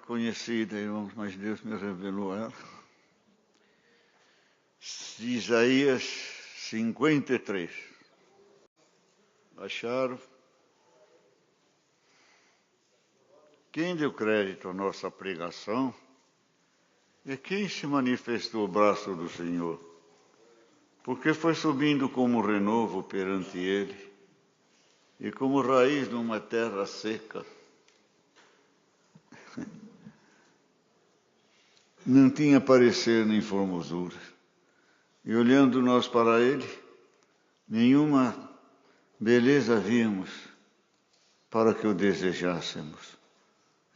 conhecida, irmãos, mas Deus me revelou ela. Isaías 53. Acharam? Quem deu crédito à nossa pregação é quem se manifestou o braço do Senhor, porque foi subindo como renovo perante Ele e como raiz numa terra seca. Não tinha parecer nem formosura. E olhando nós para Ele, nenhuma beleza víamos para que o desejássemos.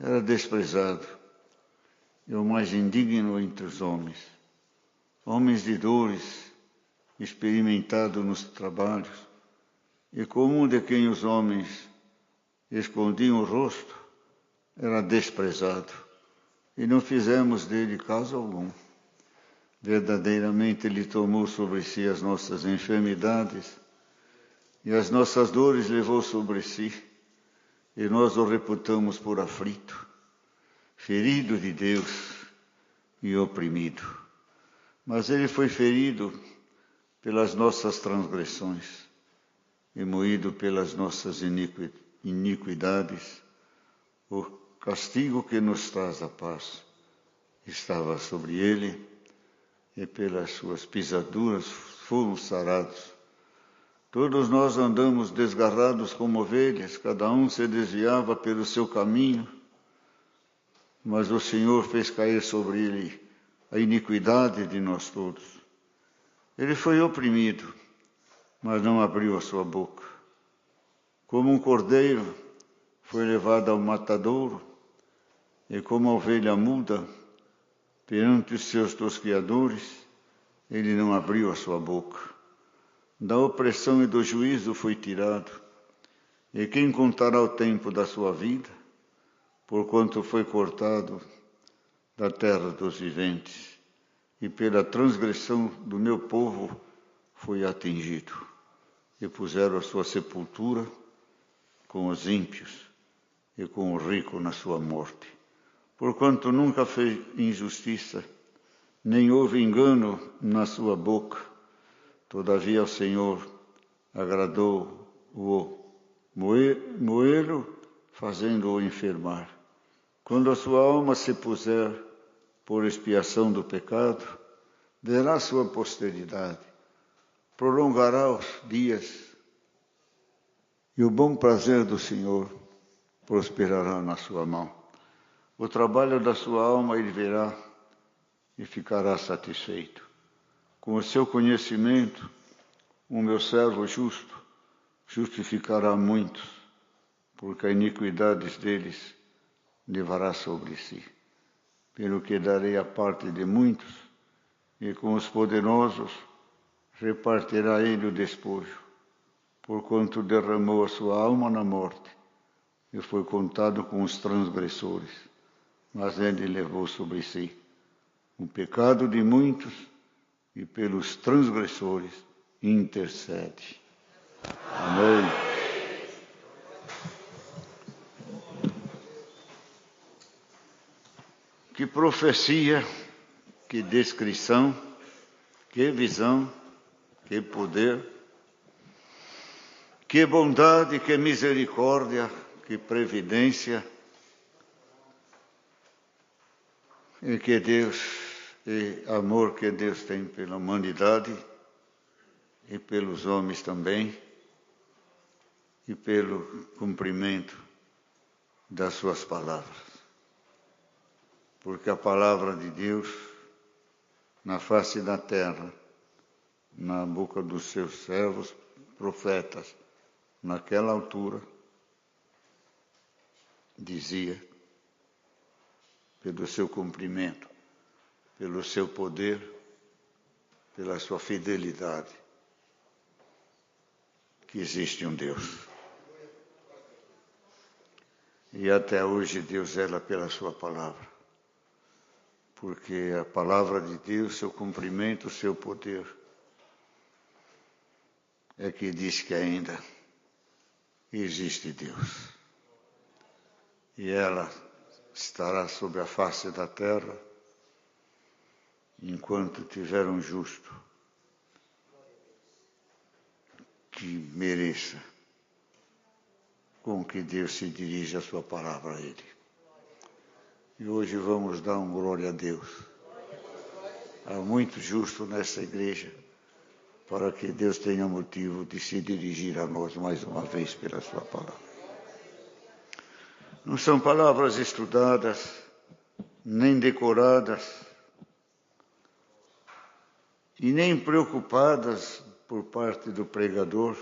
Era desprezado e o mais indigno entre os homens. Homens de dores, experimentado nos trabalhos, e comum de quem os homens escondiam o rosto, era desprezado. E não fizemos dele caso algum. Verdadeiramente Ele tomou sobre si as nossas enfermidades e as nossas dores levou sobre si, e nós o reputamos por aflito, ferido de Deus e oprimido. Mas Ele foi ferido pelas nossas transgressões e moído pelas nossas iniquidades. O castigo que nos traz a paz estava sobre Ele, e pelas suas pisaduras fomos sarados. Todos nós andamos desgarrados como ovelhas, cada um se desviava pelo seu caminho, mas o Senhor fez cair sobre Ele a iniquidade de nós todos. Ele foi oprimido, mas não abriu a sua boca. Como um cordeiro foi levado ao matadouro, e como a ovelha muda perante os seus tosqueadores, ele não abriu a sua boca. Da opressão e do juízo foi tirado. E quem contará o tempo da sua vida, porquanto foi cortado da terra dos viventes, e pela transgressão do meu povo foi atingido. E puseram a sua sepultura com os ímpios e com o rico na sua morte. Porquanto nunca fez injustiça, nem houve engano na sua boca, todavia o Senhor agradou o moê-lo, fazendo-o enfermar. Quando a sua alma se puser por expiação do pecado, verá sua posteridade, prolongará os dias, e o bom prazer do Senhor prosperará na sua mão. O trabalho da sua alma ele verá e ficará satisfeito. Com o seu conhecimento, o meu servo justo justificará muitos, porque a iniquidade deles levará sobre si. Pelo que darei a parte de muitos, e com os poderosos repartirá ele o despojo, porquanto derramou a sua alma na morte, e foi contado com os transgressores. Mas ele levou sobre si o pecado de muitos, e pelos transgressores intercede. Amém. Que profecia, que descrição, que visão, que poder, que bondade, que misericórdia, que previdência, e que Deus, e amor que Deus tem pela humanidade e pelos homens também, e pelo cumprimento das suas palavras. Porque a palavra de Deus, na face da terra, na boca dos seus servos, profetas, naquela altura, dizia, pelo seu cumprimento, pelo seu poder, pela sua fidelidade, que existe um Deus. E até hoje Deus zela pela sua palavra, porque a palavra de Deus, seu cumprimento, seu poder, é que diz que ainda existe Deus. E ela estará sobre a face da terra enquanto tiver um justo que mereça com que Deus se dirija a sua palavra a ele. E hoje vamos dar um glória a Deus. Há muito justo nessa igreja para que Deus tenha motivo de se dirigir a nós mais uma vez pela sua palavra. Não são palavras estudadas, nem decoradas, e nem preocupadas por parte do pregador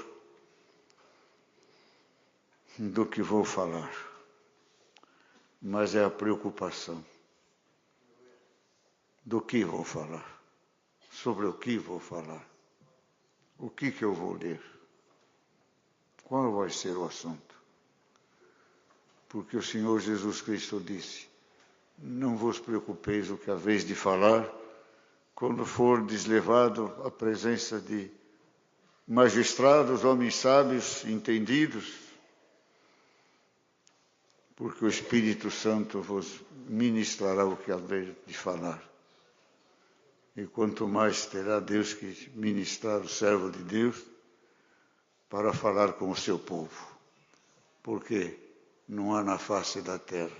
do que vou falar, mas é a preocupação do que vou falar, sobre o que vou falar, o que eu vou ler, qual vai ser o assunto. Porque o Senhor Jesus Cristo disse: não vos preocupeis o que haveis de falar quando fordes levado à presença de magistrados, homens sábios, entendidos, porque o Espírito Santo vos ministrará o que haveis de falar. E quanto mais terá Deus que ministrar o servo de Deus para falar com o seu povo. Porque não há na face da terra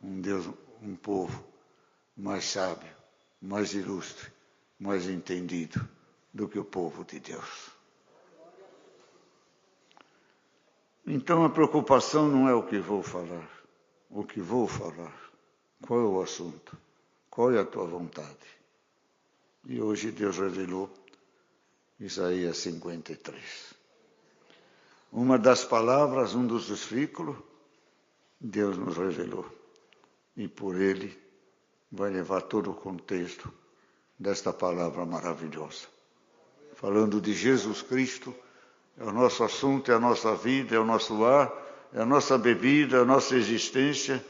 um povo mais sábio, mais ilustre, mais entendido do que o povo de Deus. Então a preocupação não é o que vou falar, o que vou falar. Qual é o assunto? Qual é a tua vontade? E hoje Deus revelou Isaías 53. Uma das palavras, um dos versículos, Deus nos revelou. E por ele vai levar todo o contexto desta palavra maravilhosa. Falando de Jesus Cristo, é o nosso assunto, é a nossa vida, é o nosso lar, é a nossa bebida, é a nossa existência.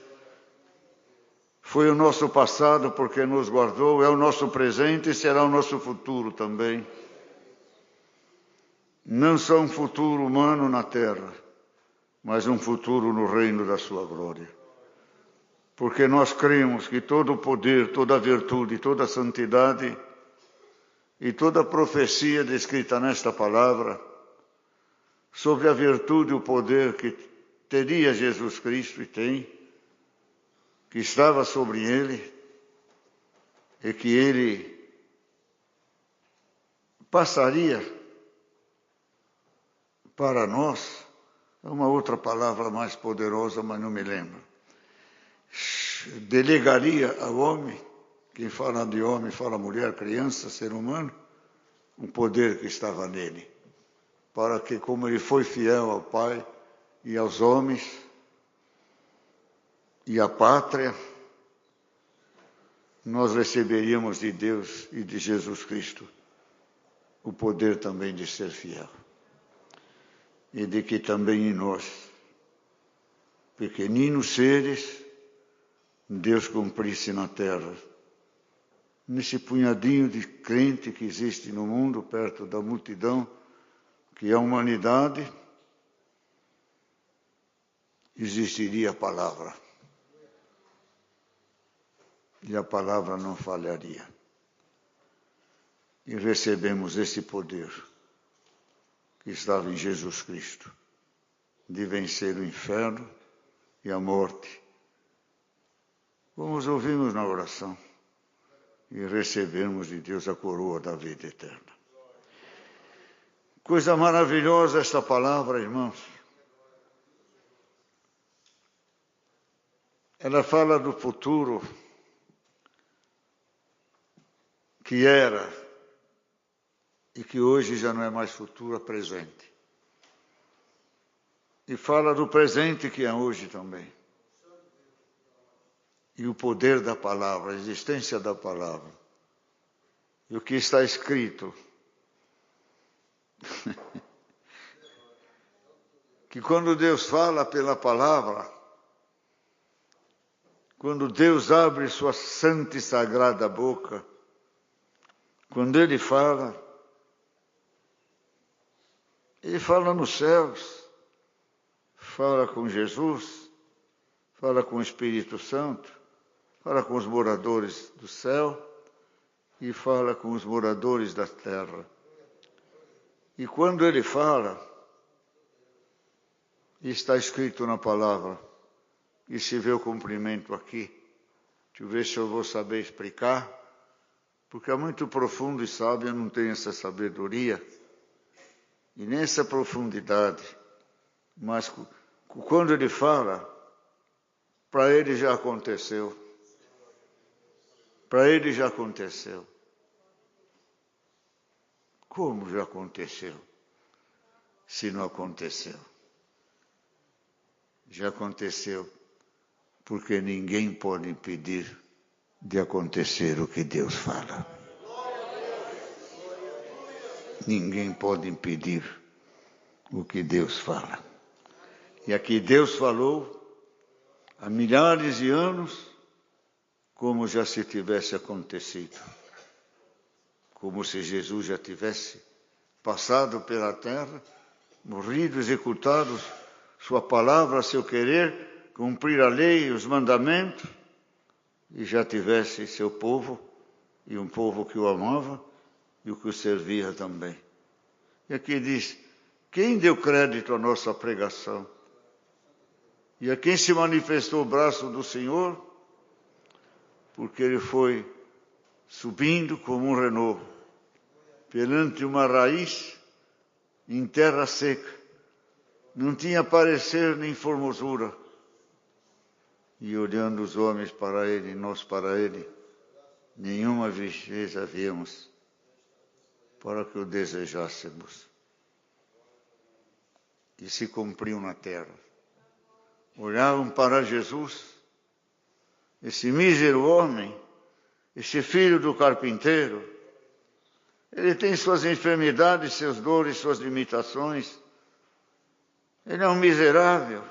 Foi o nosso passado porque nos guardou, é o nosso presente e será o nosso futuro também. Não só um futuro humano na terra, mas um futuro no reino da sua glória. Porque nós cremos que todo o poder, toda a virtude, toda a santidade e toda a profecia descrita nesta palavra sobre a virtude e o poder que teria Jesus Cristo e tem, que estava sobre ele e que ele passaria para nós, é uma outra palavra mais poderosa, mas não me lembro. Delegaria ao homem, quem fala de homem, fala mulher, criança, ser humano, um poder que estava nele, para que, como ele foi fiel ao Pai e aos homens e à pátria, nós receberíamos de Deus e de Jesus Cristo o poder também de ser fiel. E de que também em nós, pequeninos seres, Deus cumprisse na terra, nesse punhadinho de crente que existe no mundo, perto da multidão, que é a humanidade, existiria a palavra. E a palavra não falharia. E recebemos esse poder que estava em Jesus Cristo, de vencer o inferno e a morte. Vamos ouvirmos na oração e recebermos de Deus a coroa da vida eterna. Coisa maravilhosa esta palavra, irmãos. Ela fala do futuro que era e que hoje já não é mais futuro, é presente. E fala do presente que é hoje também. E o poder da palavra, a existência da palavra. E o que está escrito. Que quando Deus fala pela palavra, quando Deus abre sua santa e sagrada boca, quando Ele fala nos céus, fala com Jesus, fala com o Espírito Santo, fala com os moradores do céu e fala com os moradores da terra. E quando ele fala, está escrito na palavra, e se vê o cumprimento aqui. Deixa eu ver se eu vou saber explicar, porque é muito profundo e sábio, eu não tenho essa sabedoria e nem essa profundidade. Mas quando ele fala, para ele já aconteceu. Para ele já aconteceu. Como já aconteceu? Se não aconteceu. Já aconteceu, porque ninguém pode impedir de acontecer o que Deus fala. Ninguém pode impedir o que Deus fala. E aqui Deus falou há milhares de anos, como já se tivesse acontecido. Como se Jesus já tivesse passado pela terra, morrido, executado sua palavra, seu querer, cumprir a lei e os mandamentos, e já tivesse seu povo, e um povo que o amava e o que o servia também. E aqui diz, quem deu crédito à nossa pregação? E a quem se manifestou o braço do Senhor? Porque ele foi subindo como um renovo, perante uma raiz em terra seca. Não tinha parecer nem formosura. E olhando os homens para ele, nós para ele, nenhuma vez havíamos para que o desejássemos. E se cumpriu na terra. Olhavam para Jesus, esse mísero homem, esse filho do carpinteiro. Ele tem suas enfermidades, suas dores, suas limitações. Ele é um miserável.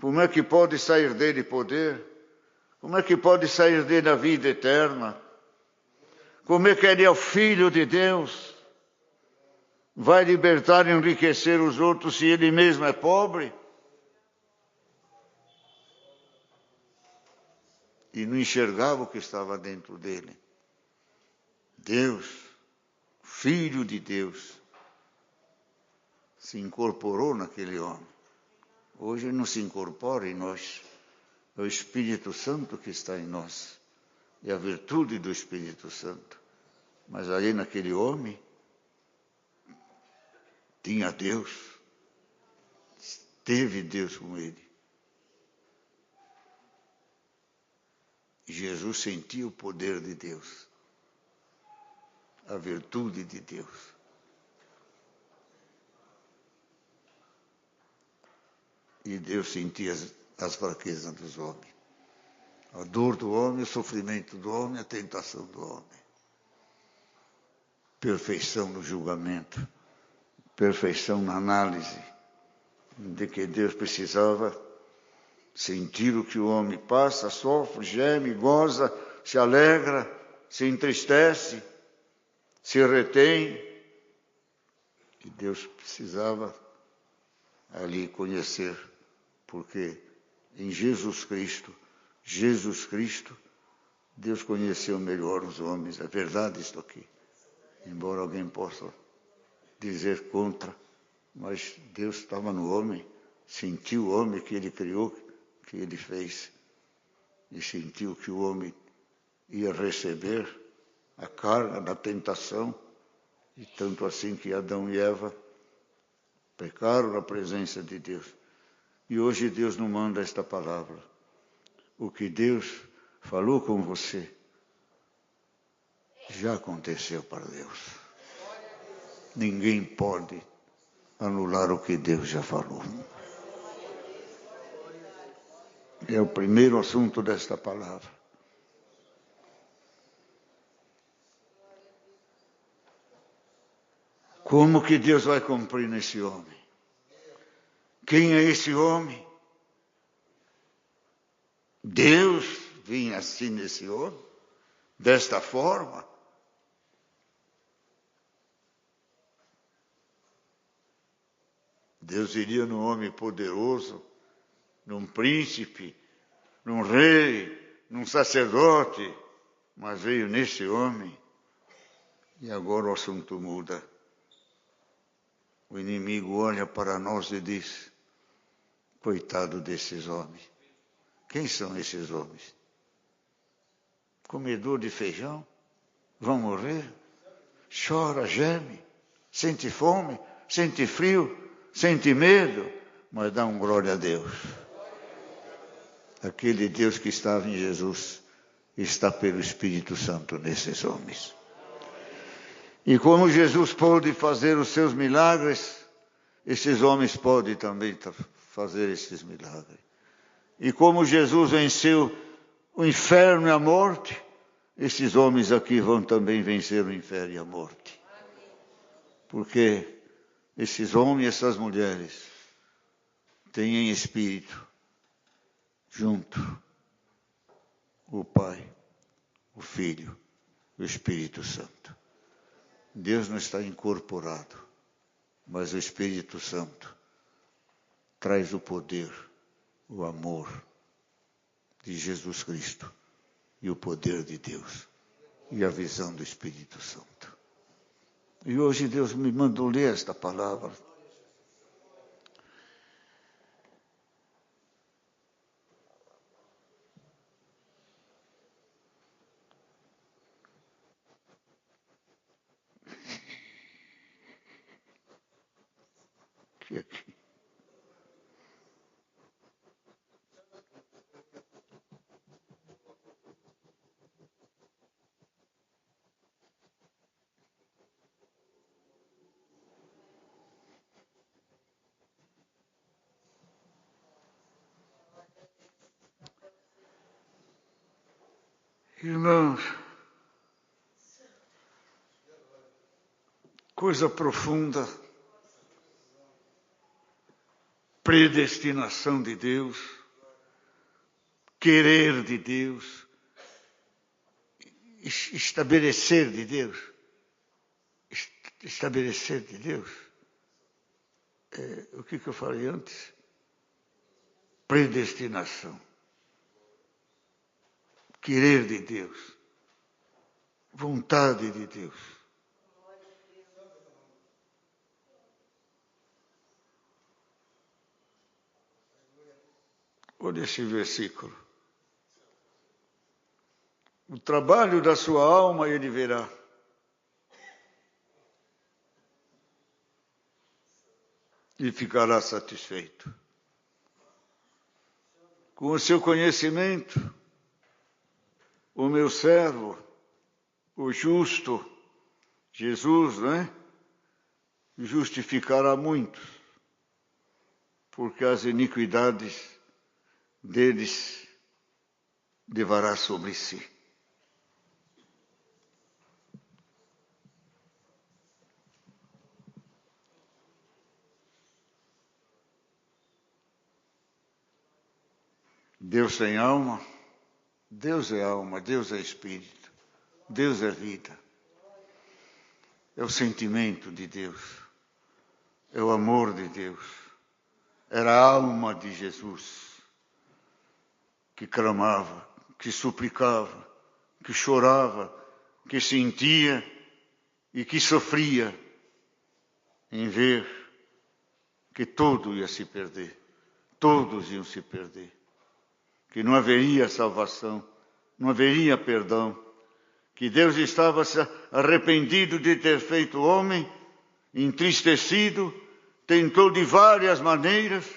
Como é que pode sair dele poder? Como é que pode sair dele a vida eterna? Como é que ele é o Filho de Deus? Vai libertar e enriquecer os outros se ele mesmo é pobre? E não enxergava o que estava dentro dele. Deus, Filho de Deus, se incorporou naquele homem. Hoje não se incorpora em nós. É o Espírito Santo que está em nós. É a virtude do Espírito Santo. Mas aí naquele homem tinha Deus. Teve Deus com ele. E Jesus sentia o poder de Deus. A virtude de Deus. E Deus sentia as fraquezas dos homens. A dor do homem, o sofrimento do homem, a tentação do homem. Perfeição no julgamento. Perfeição na análise. De que Deus precisava sentir o que o homem passa, sofre, geme, goza, se alegra, se entristece, se retém. E Deus precisava ali conhecer, porque em Jesus Cristo, Deus conheceu melhor os homens. É verdade isto aqui. Embora alguém possa dizer contra, mas Deus estava no homem, sentiu o homem que ele criou, que ele fez, e sentiu que o homem ia receber a carga da tentação, e tanto assim que Adão e Eva pecaram na presença de Deus. E hoje Deus não manda esta palavra. O que Deus falou com você já aconteceu para Deus. Ninguém pode anular o que Deus já falou. É o primeiro assunto desta palavra. Como que Deus vai cumprir nesse homem? Quem é esse homem? Deus vinha assim nesse homem, desta forma. Deus iria no homem poderoso, num príncipe, num rei, num sacerdote, mas veio nesse homem. E agora o assunto muda. O inimigo olha para nós e diz: coitado desses homens. Quem são esses homens? Comedor de feijão? Vão morrer? Chora, geme, sente fome, sente frio, sente medo, mas dá glória a Deus. Aquele Deus que estava em Jesus está pelo Espírito Santo nesses homens. E como Jesus pôde fazer os seus milagres, esses homens podem também fazer esses milagres. E como Jesus venceu o inferno e a morte, esses homens aqui vão também vencer o inferno e a morte. Porque esses homens e essas mulheres têm em espírito, junto, o Pai, o Filho e o Espírito Santo. Deus não está incorporado, mas o Espírito Santo traz o poder, o amor de Jesus Cristo e o poder de Deus e a visão do Espírito Santo. E hoje Deus me mandou ler esta palavra. Aqui. Irmãos, coisa profunda, predestinação de Deus, querer de Deus, estabelecer de Deus. Estabelecer de Deus. O que eu falei antes? Predestinação. Querer de Deus. Vontade de Deus. Olha esse versículo. O trabalho da sua alma ele verá. E ficará satisfeito. Com o seu conhecimento, o meu servo, o justo, Jesus, justificará muitos, porque as iniquidades deles levará sobre si. Deus tem alma, Deus é alma, Deus é espírito, Deus é vida. É o sentimento de Deus, é o amor de Deus. Era a alma de Jesus que clamava, que suplicava, que chorava, que sentia e que sofria em ver que todo ia se perder, todos iam se perder. Que não haveria salvação, não haveria perdão, que Deus estava arrependido de ter feito o homem, entristecido, tentou de várias maneiras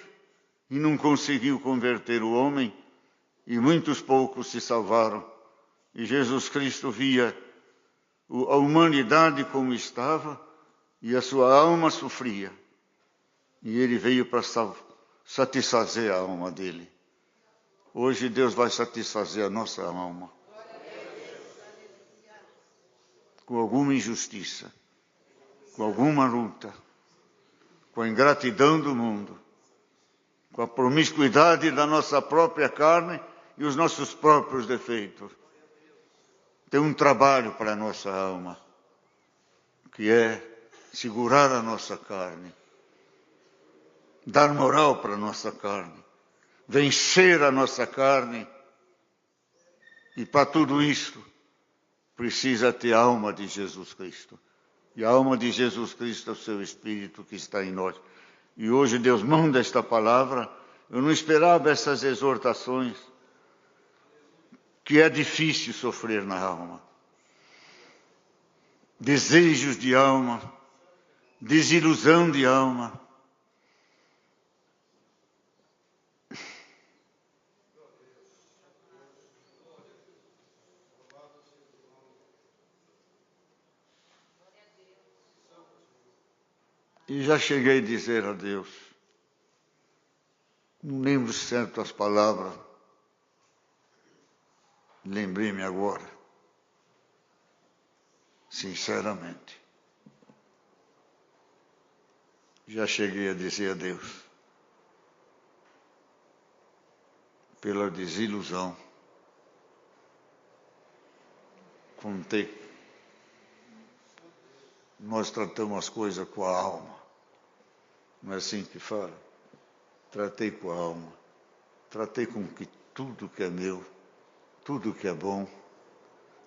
e não conseguiu converter o homem, e muitos poucos se salvaram. E Jesus Cristo via a humanidade como estava e a sua alma sofria. E ele veio para satisfazer a alma dele. Hoje Deus vai satisfazer a nossa alma. Com alguma injustiça, com alguma luta, com a ingratidão do mundo, com a promiscuidade da nossa própria carne e os nossos próprios defeitos. Tem um trabalho para a nossa alma, que é segurar a nossa carne, dar moral para a nossa carne, vencer a nossa carne. E para tudo isso, precisa ter a alma de Jesus Cristo. E a alma de Jesus Cristo é o seu Espírito que está em nós. E hoje Deus manda esta palavra. Eu não esperava essas exortações, que é difícil sofrer na alma. Desejos de alma, desilusão de alma. E já cheguei a dizer a Deus, não lembro certo as palavras, lembrei-me agora, sinceramente. Já cheguei a dizer a Deus, pela desilusão, contei. Nós tratamos as coisas com a alma. Não é assim que fala? Tratei com a alma. Tratei com que tudo que é meu, tudo que é bom.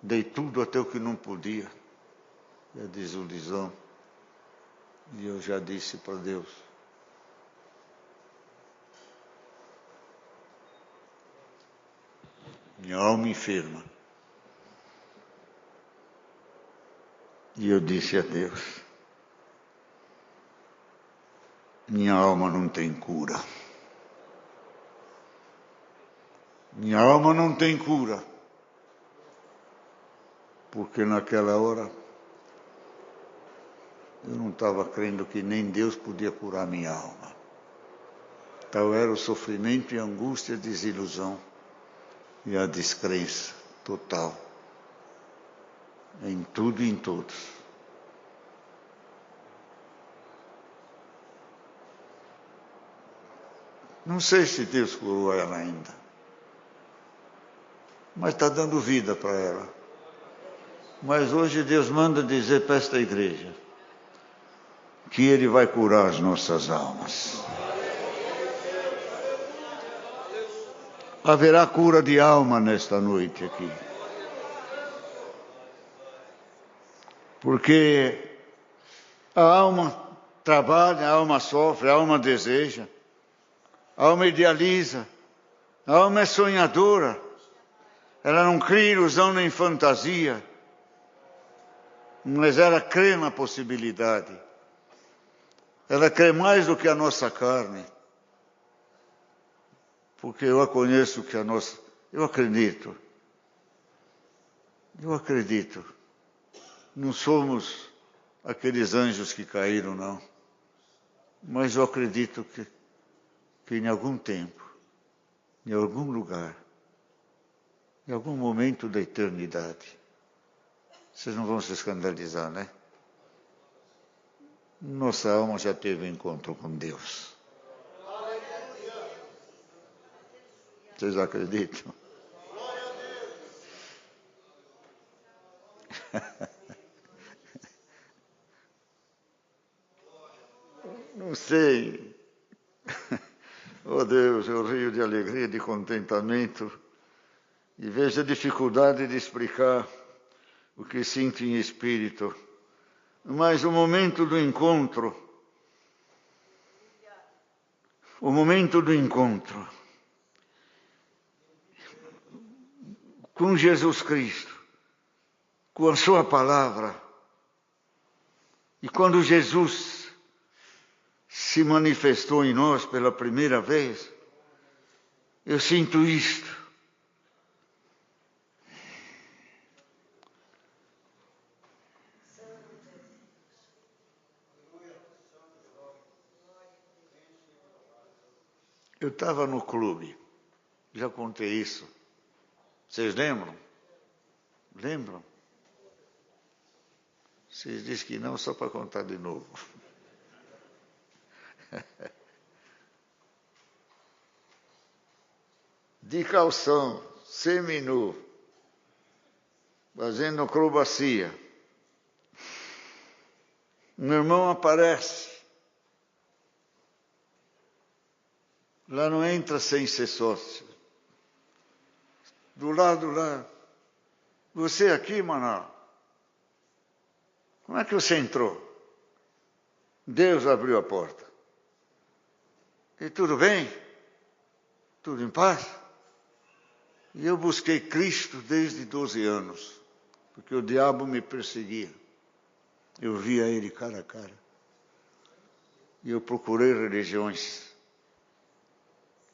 Dei tudo até o que não podia. É a desilusão. E eu já disse para Deus, minha alma enferma. E eu disse a Deus, minha alma não tem cura. Minha alma não tem cura. Porque naquela hora eu não estava crendo que nem Deus podia curar minha alma. Então era o sofrimento e a angústia, a desilusão e a descrença total. Em tudo e em todos. Não sei se Deus curou ela ainda. Mas está dando vida para ela. Mas hoje Deus manda dizer para esta igreja que Ele vai curar as nossas almas. Haverá cura de alma nesta noite aqui. Porque a alma trabalha, a alma sofre, a alma deseja, a alma idealiza, a alma é sonhadora. Ela não cria ilusão nem fantasia, mas ela crê na possibilidade. Ela crê mais do que a nossa carne. Porque eu a conheço que a nossa... Eu acredito. Não somos aqueles anjos que caíram, não. Mas eu acredito que em algum tempo, em algum lugar, em algum momento da eternidade, vocês não vão se escandalizar, né? Nossa alma já teve um encontro com Deus. Vocês acreditam? Não sei. Oh Deus, eu rio de alegria, de contentamento e vejo a dificuldade de explicar o que sinto em espírito. Mas o momento do encontro com Jesus Cristo, com a sua palavra, e quando Jesus se manifestou em nós pela primeira vez, eu sinto isto. Eu estava no clube, já contei isso. Vocês lembram? Lembram? Vocês dizem que não, só para contar de novo. De calção, seminu, fazendo acrobacia. Meu irmão aparece. Lá não entra sem ser sócio. Do lado lá. Você aqui, Manaus. Como é que você entrou? Deus abriu a porta. E tudo bem? Tudo em paz? E eu busquei Cristo desde 12 anos, porque o diabo me perseguia. Eu via ele cara a cara. E eu procurei religiões.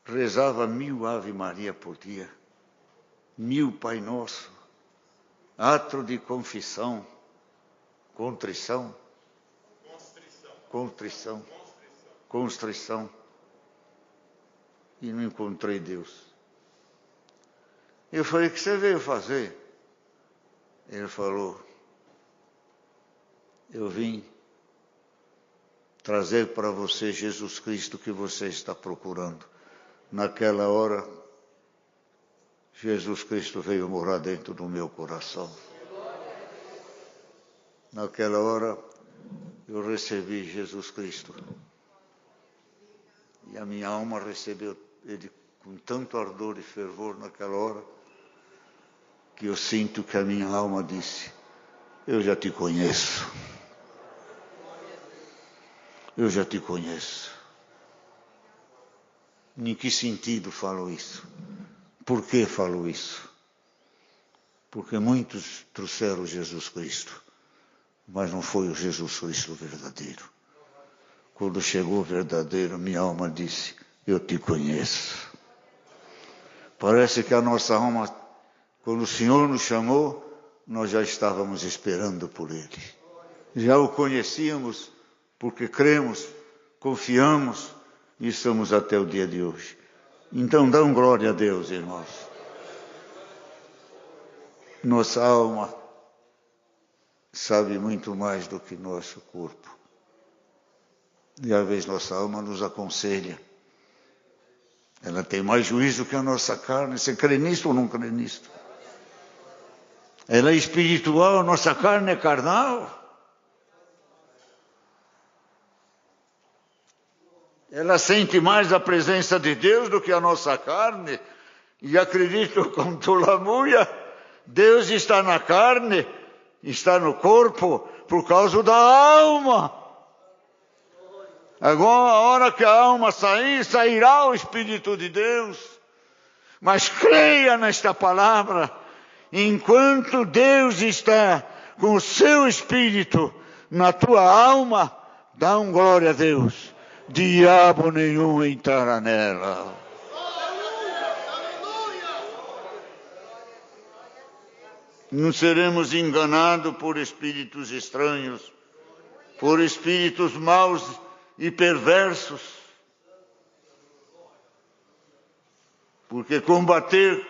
Rezava 1000 Ave Maria por dia, 1000 Pai Nosso, ato de confissão, contrição. E não encontrei Deus. Eu falei, o que você veio fazer? Ele falou, eu vim trazer para você Jesus Cristo que você está procurando. Naquela hora, Jesus Cristo veio morar dentro do meu coração. Naquela hora, eu recebi Jesus Cristo. E a minha alma recebeu Ele com tanto ardor e fervor naquela hora, que eu sinto que a minha alma disse, eu já te conheço. Eu já te conheço. Em que sentido falo isso? Por que falo isso? Porque muitos trouxeram Jesus Cristo, mas não foi o Jesus Cristo verdadeiro. Quando chegou o verdadeiro, minha alma disse, eu te conheço. Parece que a nossa alma, quando o Senhor nos chamou, nós já estávamos esperando por Ele. Já o conhecíamos, porque cremos, confiamos e estamos até o dia de hoje. Então dão glória a Deus, irmãos. Nossa alma sabe muito mais do que nosso corpo. E às vezes nossa alma nos aconselha. Ela tem mais juízo que a nossa carne. Você crê nisso ou não crê nisso? Ela é espiritual, nossa carne é carnal. Ela sente mais a presença de Deus do que a nossa carne. E acredito com tolamuia, Deus está na carne, está no corpo, por causa da alma. Agora, a hora que a alma sair, sairá o Espírito de Deus. Mas creia nesta palavra, enquanto Deus está com o seu Espírito na tua alma, dá glória a Deus. Diabo nenhum entrará nela. Não seremos enganados por espíritos estranhos, por espíritos maus e perversos. Porque combater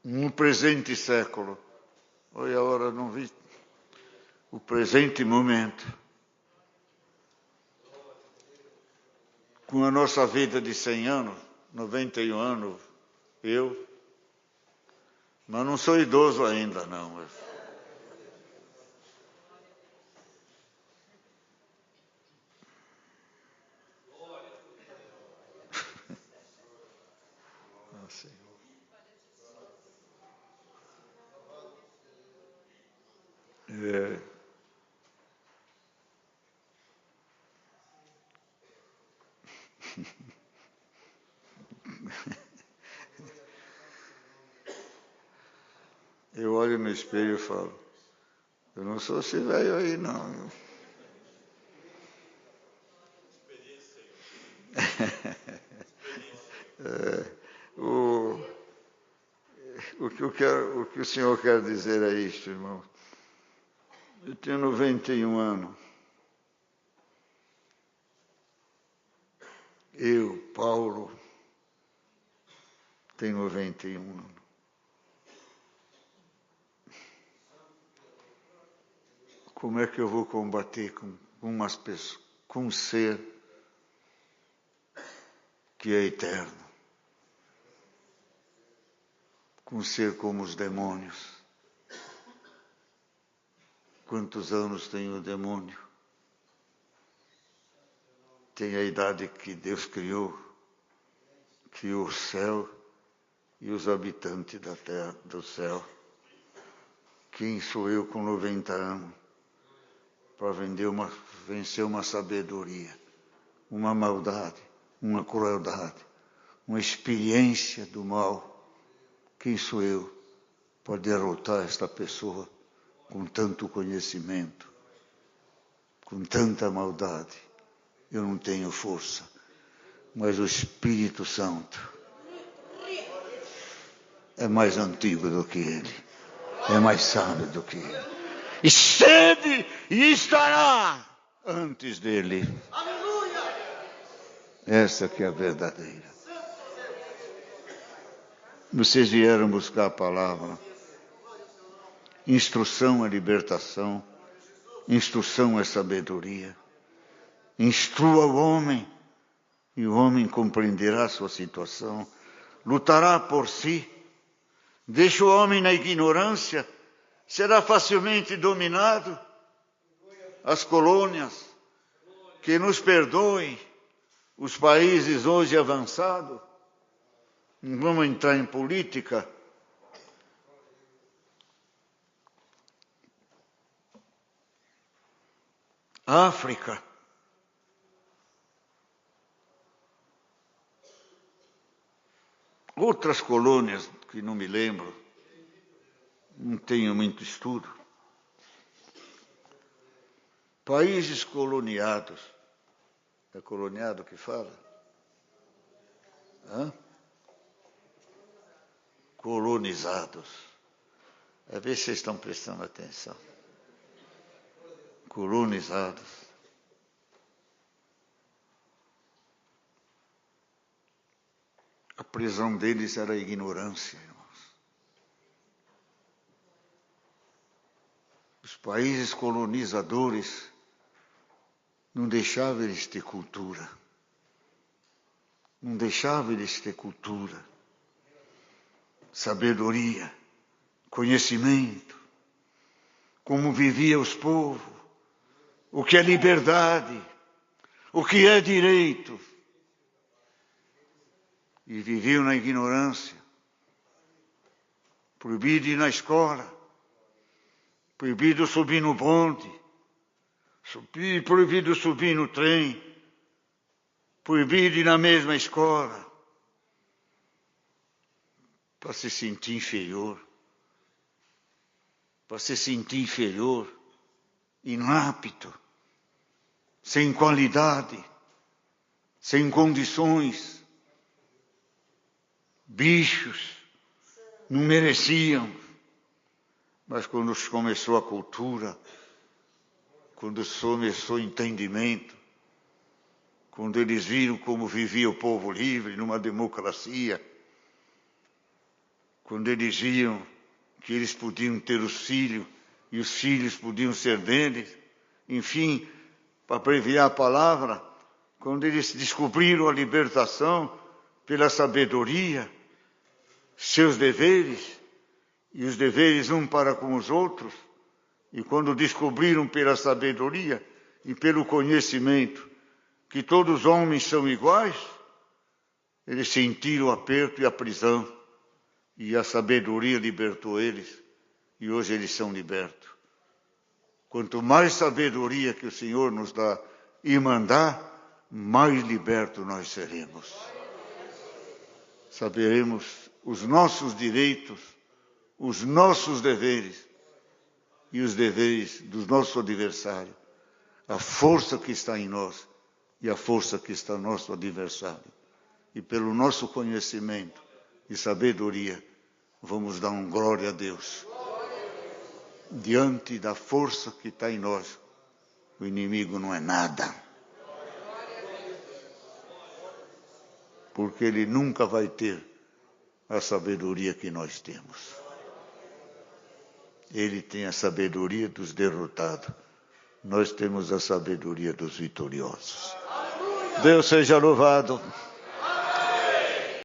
no presente século, olha a hora, não vi, o presente momento, com a nossa vida de 100 anos, 91 anos, mas não sou idoso ainda, não. Eu olho no espelho e falo, eu não sou esse velho aí, não. O que o senhor quer dizer é isto, irmão. Eu tenho 91 anos. Eu, Paulo, tenho 91 anos. Como é que eu vou combater com umas pessoas, com um ser que é eterno? Com um ser como os demônios. Quantos anos tem o demônio? Tem a idade que Deus criou o céu e os habitantes da terra, do céu. Quem sou eu com 90 anos para vencer uma sabedoria, uma maldade, uma crueldade, uma experiência do mal? Quem sou eu para derrotar esta pessoa com tanto conhecimento, com tanta maldade? Eu não tenho força, mas o Espírito Santo é mais antigo do que ele, é mais sábio do que ele. E sede e estará antes dele. Essa que é a verdadeira. Vocês vieram buscar a palavra. Instrução é libertação. Instrução é sabedoria. Instrua o homem, e o homem compreenderá a sua situação. Lutará por si. Deixa o homem na ignorância, será facilmente dominado. As colônias, que nos perdoem, os países hoje avançados, não vamos entrar em política. África. Outras colônias que não me lembro, não tenho muito estudo. Países coloniados. É coloniado que fala? Hã? Colonizados. É ver se vocês estão prestando atenção. Colonizados. A prisão deles era a ignorância, irmãos. Os países colonizadores não deixavam eles ter cultura. Não deixavam eles ter cultura, sabedoria, conhecimento, como viviam os povos, o que é liberdade, o que é direito. E viviam na ignorância. Proibido ir na escola. Proibido subir no bonde. Proibido subir no trem. Proibido ir na mesma escola. Para se sentir inferior. Para se sentir inferior. Inapto. Sem qualidade. Sem condições. Bichos, não mereciam. Mas quando começou a cultura, quando começou o entendimento, quando eles viram como vivia o povo livre numa democracia, quando eles viam que eles podiam ter os filhos e os filhos podiam ser deles, enfim, para abreviar a palavra, quando eles descobriram a libertação pela sabedoria, seus deveres, e os deveres um para com os outros, e quando descobriram pela sabedoria e pelo conhecimento que todos os homens são iguais, eles sentiram o aperto e a prisão, e a sabedoria libertou eles, e hoje eles são libertos. Quanto mais sabedoria que o Senhor nos dá e mandar, mais libertos nós seremos. Saberemos os nossos direitos, os nossos deveres e os deveres do nosso adversário. A força que está em nós e a força que está no nosso adversário. E pelo nosso conhecimento e sabedoria, vamos dar glória a Deus. Diante da força que está em nós, o inimigo não é nada. Porque ele nunca vai ter a sabedoria que nós temos. Ele tem a sabedoria dos derrotados. Nós temos a sabedoria dos vitoriosos. Deus seja louvado.